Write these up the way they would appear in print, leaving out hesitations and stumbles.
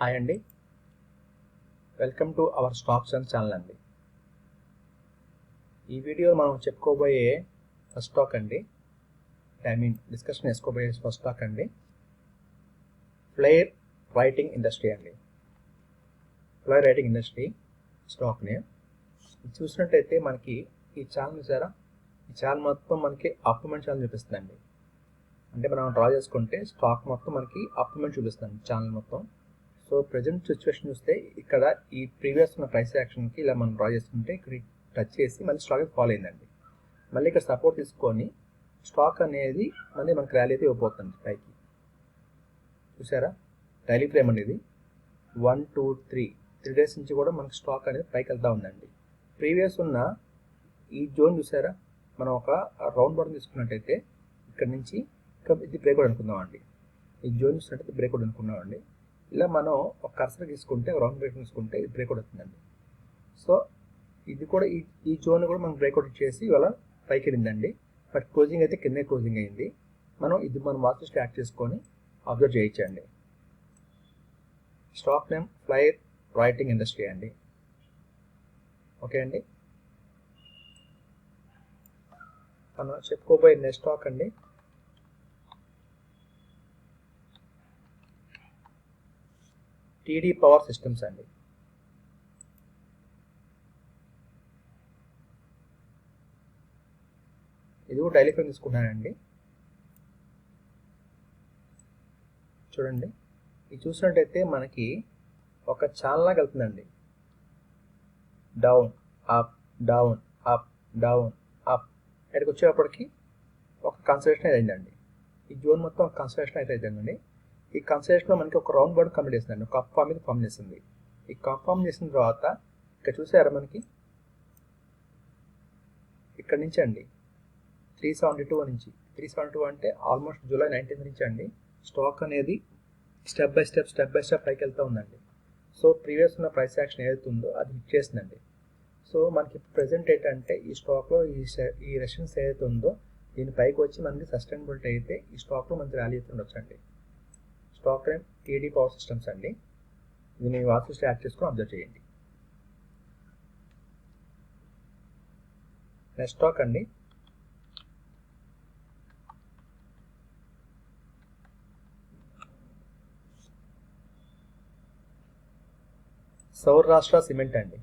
Hi అండి, welcome to our stocks and channel అండి. ఈ వీడియోలో మనం చెప్పుకోబోయే ఫస్ట్ స్టాక్ అండి, డిస్కషన్ చేసుకోబోయే ఫస్ట్ స్టాక్ అండి, ఫ్లైర్ రైటింగ్ ఇండస్ట్రీ అండి. ఫ్లైర్ రైటింగ్ ఇండస్ట్రీ స్టాక్ని చూసినట్టయితే మనకి ఈ ఛానల్ చూసారా, ఈ ఛానల్ మొత్తం మనకి అప్ మూమెంట్ ఛానల్ చూపిస్తుందండి. అంటే మనం డ్రా చేసుకుంటే స్టాక్ మొత్తం మనకి అప్ మూమెంట్ చూపిస్తుంది ఛానల్ మొత్తం. సో ప్రజెంట్ సిచ్యువేషన్ చూస్తే ఇక్కడ ఈ ప్రీవియస్ ఉన్న ప్రైస్ యాక్షన్కి ఇలా మనం డ్రా చేసుకుంటే ఇక్కడ టచ్ చేసి మళ్ళీ స్టాక్ ఫాలో అయిందండి. మళ్ళీ ఇక్కడ సపోర్ట్ తీసుకొని స్టాక్ అనేది మళ్ళీ మనకి ర్యాలీ అయితే ఇవ్వబోతుంది పైకి. చూసారా, డైలీ ఫ్రేమ్ అండి ఇది. 1 2 3 డేస్ నుంచి కూడా మనకి స్టాక్ అనేది పైకి వెళ్తూ ఉందండి. ప్రీవియస్ ఉన్న ఈ జోన్ చూసారా, మనం ఒక రౌండ్ బాటం తీసుకున్నట్టయితే ఇక్కడ నుంచి ఇది బ్రేక్అవుట్ అనుకుందామండి. ఈ జోన్ చూసినట్టయితే బ్రేక్అవుట్ అనుకున్నామండి. ఇలా మనం ఒక కర్సర్ తీసుకుంటే రౌండ్ బ్రేక్ తీసుకుంటే ఇది బ్రేక్అవుట్ అవుతుందండి. సో ఇది కూడా ఈ జోన్ కూడా మనం బ్రేక్అవుట్ చేసి ఇవాళ పైకి వెళ్ళిందండి. బట్ క్లోజింగ్ అయితే కిందే క్లోజింగ్ అయింది. మనం వాచ్ స్టార్ట్ చేసుకొని అబ్జర్వ్ చేయొచ్చండి. Stock name FLAIR writing industry అండి. ఓకే అండి, మనం చెప్పుకోబోయే నెక్స్ట్ స్టాక్ అండి టీడీ పవర్ సిస్టమ్స్ అండి. ఇది కూడా డైలీ ఫ్రేమ్ తీసుకున్నానండి. చూడండి, ఇది చూసినట్టయితే మనకి ఒక ఛానల్ లాగా వెళ్తుందండి. Down up down up down up. ఇక్కడికి వచ్చేటప్పటికి ఒక కన్సల్టేషన్ అయిందండి. ఈ జోన్ మొత్తం ఒక కన్సల్టేషన్ అయితే అయిందండి. ఈ కన్సల్టేషన్లో మనకి ఒక రౌండ్ బోర్డ్ కంప్లీట్ చేసిందండి. ఒక కప్ ఫామ్ మీద ఫామ్ చేసింది. ఈ కప్ ఫామ్ చేసిన తర్వాత ఇక్కడ చూసారా మనకి ఇక్కడ నుంచి అండి 372 నుంచి 372 అంటే ఆల్మోస్ట్ జూలై 19 నుంచి అండి స్టాక్ అనేది స్టెప్ బై స్టెప్ పైకి వెళ్తూ ఉందండి. సో ప్రీవియస్ ఉన్న ప్రైస్ యాక్షన్ ఏదైతే ఉందో అది హిట్ చేసిందండి. సో మనకి ప్రెసెంట్ ఏంటంటే ఈ స్టాక్లో ఈ రెషన్స్ ఏదైతే ఉందో దీని పైకి వచ్చి మనకి సస్టైనబిలిటీ అయితే ఈ స్టాక్లో మనకి ర్యాలీ అయితే ఉండొచ్చండి. Stock name TD power systems అండి. దీన్ని వాచ్ స్టార్ట్ చేసుకొని అబ్జర్వ్ చేయండి. నెక్స్ట్ స్టాక్ అండి సౌరాష్ట్ర సిమెంట్ అండి.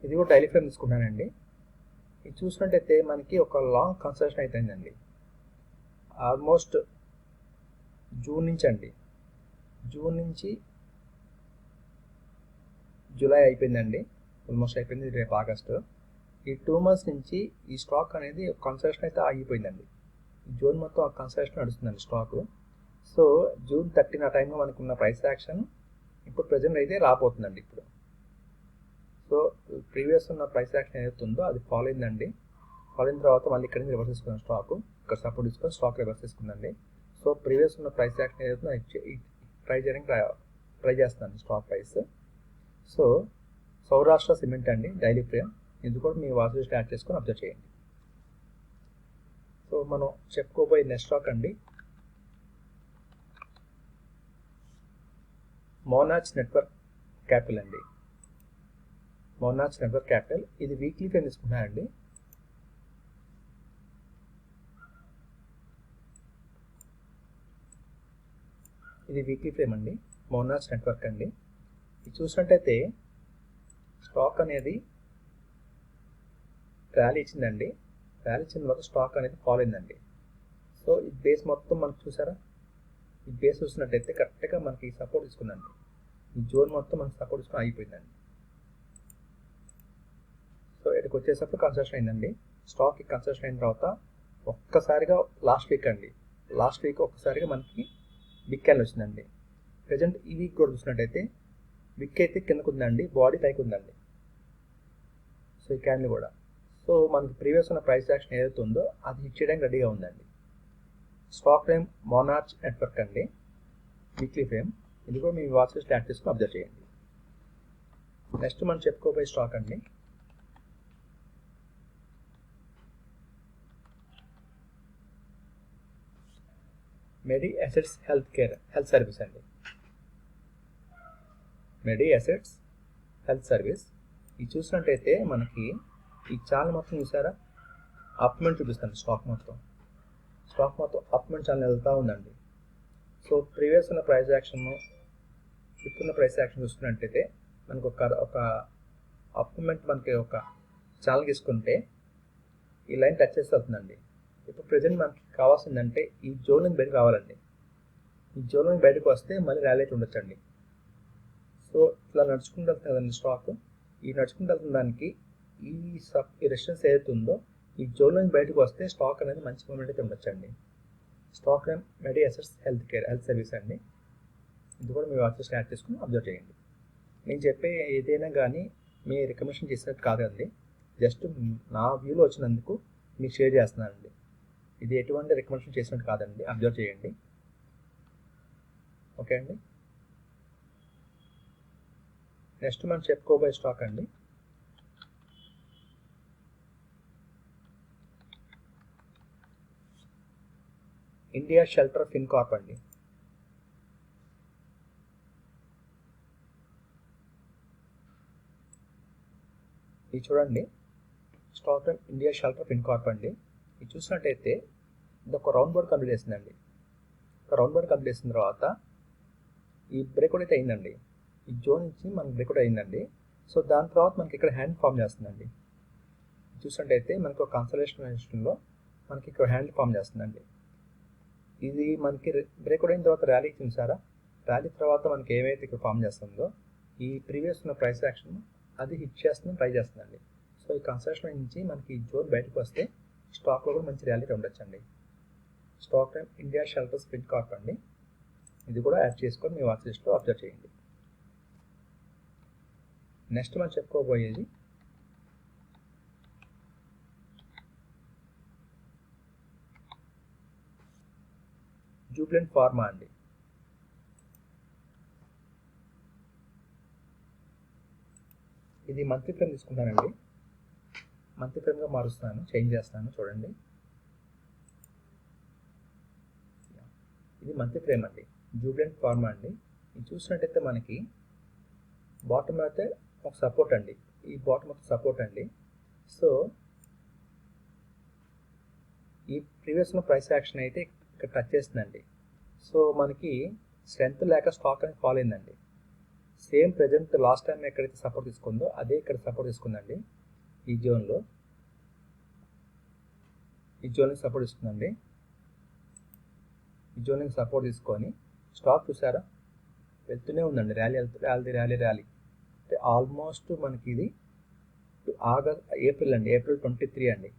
ఇది కూడా డైలీ ఫ్రేమ్ తీసుకున్నానండి. ఇది చూసినట్టయితే మనకి ఒక లాంగ్ కన్సల్టేషన్ అయిపోయిందండి. ఆల్మోస్ట్ జూన్ నుంచి జూలై అయిపోయిందండి. ఆల్మోస్ట్ అయిపోయింది. రేపు ఆగస్టు. ఈ 2 months నుంచి ఈ స్టాక్ అనేది కన్సల్టేషన్ అయితే ఆగిపోయిందండి. ఈ జూన్ మొత్తం ఆ కన్సల్టేషన్ నడుస్తుందండి స్టాక్. సో జూన్ 13 ఆ టైంలో మనకు ఉన్న ప్రైస్ యాక్షన్ ఇప్పుడు ప్రజెంట్ అయితే రాబోతుందండి. ఇప్పుడు సో ప్రీవియస్ ఉన్న ప్రైస్ యాక్షన్ ఏదైతే ఉందో అది ఫాలో అయిందండి. ఫాలో అయిన తర్వాత మళ్ళీ ఇక్కడ నుంచి రివర్స్ తీసుకున్న స్టాక్ ఇక్కడ సపోర్ట్ తీసుకొని స్టాక్ రివర్స్ తీసుకుందండి. సో ప్రీవియస్ ఉన్న ప్రైస్ యాక్షన్ ఏదైతే ట్రై చేస్తున్నాను stock price. So Saurashtra cement అండి, డైలీ ఫ్రేమ్. ఇది కూడా మీ వాచ్ స్టార్ట్ చేసుకొని అబ్జర్వ్ చేయండి. సో మనం చెప్పుకోబోయే నెక్స్ట్ స్టాక్ అండి మోనార్చ్ నెట్వర్క్ క్యాపిటల్ అండి. మోనార్చ్ నెట్వర్క్ క్యాపిటల్ ఇది వీక్లీ ఫ్రేమ్ తీసుకున్నానండి. ఇది వీక్లీ ఫ్రేమ్ అండి, మోనార్చ్ నెట్వర్క్ అండి. ఇది చూసినట్టయితే స్టాక్ అనేది ర్యాలీ ఇచ్చిందండి. ర్యాలీ ఇచ్చిన తర్వాత స్టాక్ అనేది ఫాలో అయిందండి. సో ఈ బేస్ మొత్తం మనకు చూసారా, ఈ బేస్ చూసినట్టయితే కరెక్ట్గా మనకి సపోర్ట్ తీసుకుందండి. ఈ జోన్ మొత్తం మనకి సపోర్ట్ తీసుకుని ఆగిపోయిందండి. సో ఇక్కడికి వచ్చేసప్పుడు కన్సల్టేషన్ అయిందండి. స్టాక్ కన్సల్టేషన్ అయిన తర్వాత ఒక్కసారిగా లాస్ట్ వీక్ ఒక్కసారిగా మనకి బిగ్ క్యాండిల్ వచ్చిందండి. ప్రజెంట్ ఈ వీక్ కూడా చూసినట్టయితే విక్ అయితే కిందకు ఉందండి, బాడీ పైకి ఉందండి. సో ఈ క్యాండిల్ కూడా సో మనకి ప్రీవియస్ ఉన్న ప్రైస్ యాక్షన్ ఏదైతే ఉందో అది హిట్ చేయడానికి రెడీగా ఉందండి. స్టాక్ నేమ్ మోనార్చ్ నెట్వర్క్ అండి, వీక్లీ ఫ్రేమ్. ఇది కూడా మీ వాచ్ స్టార్ట్ చేసుకుని అబ్జర్వ్ చేయండి. నెక్స్ట్ మనం చెప్పుకోబోయే స్టాక్ అండి మెడి అసెట్స్ హెల్త్ సర్వీస్ అండి. మెడి అసెట్స్ హెల్త్ సర్వీస్. ఇది చూసినట్టయితే మనకి ఈ ఛానల్ మొత్తం చూసారా అప్మెంట్ చూపిస్తాను. స్టాక్ మొత్తం అప్మెంట్ ఛానల్ వెళ్తూ ఉందండి. సో ప్రీవియస్ ఉన్న ప్రైస్ యాక్షన్ ఇప్పుడున్న ప్రైస్ యాక్షన్ చూసుకున్నట్టయితే మనకు ఒక అప్మెంట్ మనకి ఒక ఛానల్ తీసుకుంటే ఈ లైన్ టచ్ చేసి వెళ్తుందండి. ఇప్పుడు ప్రజెంట్ మనకి కావాల్సిందంటే ఈ జోన్ నుంచి బయటకు రావాలండి. ఈ జోన్ నుంచి బయటకు వస్తే మళ్ళీ ర్యాలీ అయితే ఉండొచ్చండి. సో ఇట్లా నడుచుకుంటూ వెళ్తుంది కదండి స్టాక్. ఈ నడుచుకుంటూ వెళ్తున్న దానికి ఈ రెసిస్టెన్స్ ఏదైతే ఉందో ఈ జోన్ నుంచి బయటకు వస్తే స్టాక్ అనేది మంచి మూమెంట్ అయితే ఉండొచ్చండి. స్టాక్ నేమ్ మెడి అసెట్స్ హెల్త్ సర్వీస్ అండి. ఇది కూడా మీ వాచ్ స్టార్ట్ చేసుకుని అబ్జర్వ్ చేయండి. నేను చెప్పే ఏదైనా కానీ మీ రికమెండేషన్ చేసినట్టు కాదండి, జస్ట్ నా వ్యూలో వచ్చినందుకు మీకు షేర్ చేస్తున్నానండి. ఇది ఎటువంటి రికమెండేషన్ చేసినట్టు కాదండి, అబ్జర్వ్ చేయండి. ఓకే అండి. నెక్స్ట్ మనం చెప్పుకోబోయే స్టాక్ అండి ఇండియా షెల్టర్ ఫిన్కార్ప్ అండి. ఇది చూడండి స్టాక్ ఇండియా షెల్టర్ ఫిన్కార్ప్ అండి. ఇది చూసినట్టయితే ఇది ఒక రౌండ్ బోర్డ్ కంప్లీట్ చేసిందండి. ఒక రౌండ్ బోర్డ్ కంప్లీట్ చేసిన తర్వాత ఈ బ్రేక్అవుట్ అయితే అయిందండి. ఈ జోన్ నుంచి మనకి బ్రేక్అవుట్ అయిందండి. సో దాని తర్వాత మనకి ఇక్కడ హ్యాండ్ ఫామ్ చేస్తుందండి. చూసినట్టయితే మనకు ఒక కన్సల్టేషన్లో మనకి ఇక్కడ హ్యాండ్ ఫామ్ చేస్తుందండి. ఇది మనకి బ్రేక్అవుట్ అయిన తర్వాత ర్యాలీ చూసారా, ర్యాలీ తర్వాత మనకి ఏమైతే ఇక్కడ ఫామ్ చేస్తుందో ఈ ప్రీవియస్ ఉన్న ప్రైస్ యాక్షన్ అది హిట్ చేస్తుందని ట్రై చేస్తుందండి. సో ఈ కన్సల్టేషన్ నుంచి మనకి ఈ జోన్ బయటకు వస్తే స్టాక్లో కూడా మంచి ర్యాలీ ఉండొచ్చండి. Stock name India shelter Fincorp అండి. ఇది కూడా యాడ్ చేసుకొని మీ వాచ్ లిస్ట్లో అబ్జర్వ్ చేయండి. నెక్స్ట్ మనం చెప్పుకోబోయేది జూబ్లెంట్ ఫార్మా అండి. ఇది మంత్లీ ఫ్రేమ్ తీసుకుంటానండి. మంత్లీ ఫ్రేమ్గా మారుస్తాను, చేంజ్ చేస్తాను. చూడండి ఇది మంత్లీ ఫ్రేమ్ అండి, జూబ్లెంట్ ఫార్మా అండి. ఇది చూసినట్టయితే మనకి బాటమ్ అయితే ఒక సపోర్ట్ అండి. ఈ బాటమ్ ఒక సపోర్ట్ అండి. సో ఈ ప్రీవియస్ ఉన్న ప్రైస్ యాక్షన్ అయితే ఇక్కడ టచ్ చేస్తుందండి. సో మనకి స్ట్రెంత్ లేక స్టాక్ అనేది ఫాల్ అయిందండి. సేమ్ ప్రజెంట్ లాస్ట్ టైం ఎక్కడైతే సపోర్ట్ తీసుకుందో అదే ఇక్కడ సపోర్ట్ తీసుకుందండి. ఈ జోన్లో సపోర్ట్ తీసుకుందండి. ఈ జోన్కి సపోర్ట్ తీసుకొని స్టాక్ చూసారా వెళ్తూనే ఉందండి. ర్యాలీ అంటే ఆల్మోస్ట్ మనకి ఇది ఏప్రిల్ 23 అండి.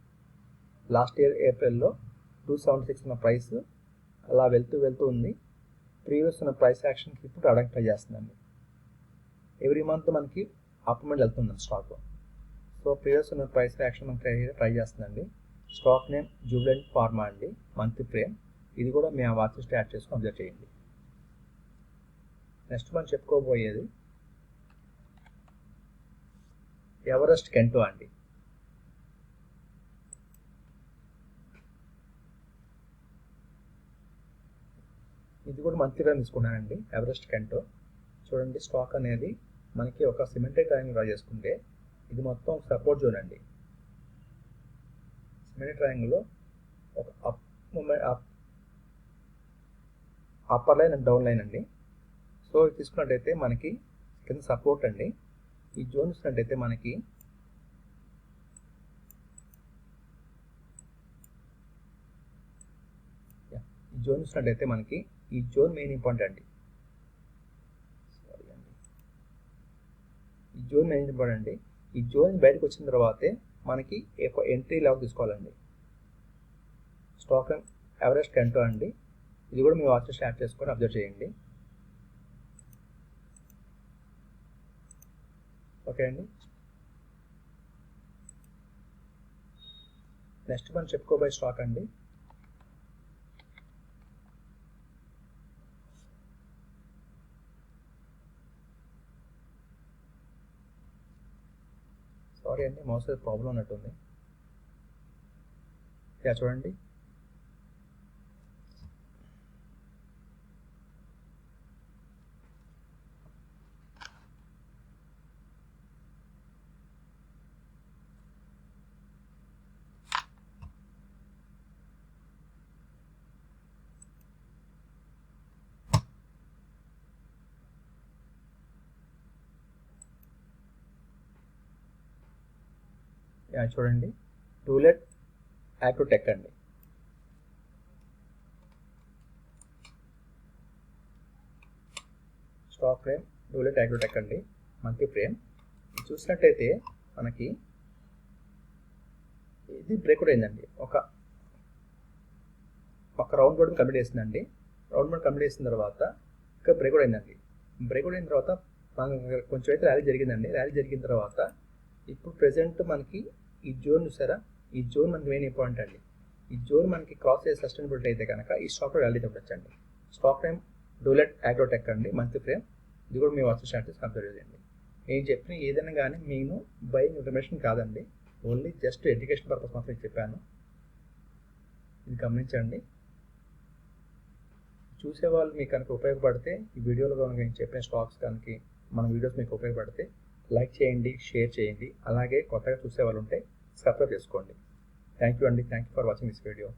లాస్ట్ ఇయర్ ఏప్రిల్లో 276 ఉన్న ప్రైస్ అలా వెళ్తూ ఉంది. ప్రీవియస్ ఉన్న ప్రైస్ యాక్షన్కి ఇప్పుడు అడాప్ట్ ట్రై చేస్తుందండి. ఎవ్రీ మంత్ మనకి అప్మెంట్ వెళ్తుందండి స్టాక్. సో ప్రీవియస్ ఉన్న ప్రైస్ యాక్షన్ మనకి ట్రై చేస్తుందండి. స్టాక్ నేమ్ జూబ్లెంట్ ఫార్మా అండి, మంత్లీ ఫ్రేమ్. ఇది కూడా మీ వాచ్ లిస్ట్ యాడ్ చేసుకొని అబ్జర్వ్ చేయండి. నెక్స్ట్ మనం చెప్పుకోబోయేది ఎవరెస్ట్ కెంటో అండి. ఇది కూడా మంత్లీ ఫ్రేమ్ తీసుకున్నానండి, ఎవరెస్ట్ కెంటో. చూడండి స్టాక్ అనేది మనకి ఒక సిమెంటెడ్ ట్రయాంగిల్ డ్రా చేసుకుంటే ఇది మొత్తం సపోర్ట్ జోన్ అండి. సిమెంటెడ్ ట్రయాంగిల్లో ఒక upper line and down line అండి. సో ఇది తీసుకున్నట్టయితే మనకి కింద సపోర్ట్ అండి. ఈ జోన్ చూసినట్టయితే మనకి ఈ జోన్ మెయిన్ ఇంపార్టెంట్ అండి. ఈ జోన్ బయటకు వచ్చిన తర్వాతే మనకి ఎంట్రీ లెవెల్ తీసుకోవాలండి. స్టాక్ ఎవరెస్ట్ కెంటో అండి. ఇది కూడా మీ వాచ్ యాడ్ చేసుకొని అబ్జర్వ్ చేయండి. ఓకే అండి. నెక్స్ట్ మనం చెప్పుకోబోయే స్టాక్ అండి సారీ అండి, మౌస్ ప్రాబ్లం ఉన్నట్టుంది. చూడండి చూడండి, టూలెట్ అగ్రోటెక్ అండి. స్టాక్ ఫ్రేమ్ టూలెట్ అగ్రోటెక్ అండి, మంత్లీ ఫ్రేమ్. చూసినట్టయితే మనకి ఇది బ్రేక్అవుట్ అయిందండి. ఒక రౌండ్ బోర్డ్ కంప్లీట్ చేసిందండి. రౌండ్ బోర్డ్ కంప్లీట్ చేసిన తర్వాత ఇంకా బ్రేక్అవుట్ అయిందండి. బ్రేక్అవుట్ అయిన తర్వాత కొంచెం అయితే ర్యాలీ జరిగిందండి. ర్యాలీ జరిగిన తర్వాత ఇప్పుడు ప్రెసెంట్ మనకి ఈ జోన్ చూసారా, ఈ జోన్ మనకి మెయిన్ ఇంపార్టెంట్ అండి. ఈ జోన్ మనకి క్రాస్ చేసి సస్టైనబిలిటీ అయితే కనుక ఈ స్టాక్ ర్యాలీ చూడొచ్చండి. స్టాక్ ఫ్రేమ్ టూలెట్ అగ్రోటెక్ అండి, మంత్లీ ఫ్రేమ్. ఇది కూడా మీ వాట్సాప్ స్టాటస్ కన్సిడర్ చేయండి. నేను చెప్పిన ఏదైనా కానీ నేను బయింగ్ ఇన్ఫర్మేషన్ కాదండి, ఓన్లీ జస్ట్ ఎడ్యుకేషన్ పర్పస్ మాత్రం చెప్పాను. ఇది గమనించండి. చూసేవాళ్ళు మీకు కనుక ఉపయోగపడితే, ఈ వీడియోలో కనుక నేను చెప్పిన స్టాక్స్ కనుక మన వీడియోస్ మీకు ఉపయోగపడితే లైక్ చేయండి, షేర్ చేయండి. అలాగే కొత్తగా చూసేవాళ్ళు ఉంటే సబ్స్క్రైబ్ చేసుకోండి. థ్యాంక్ యూ అండి. Thank you for watching this video.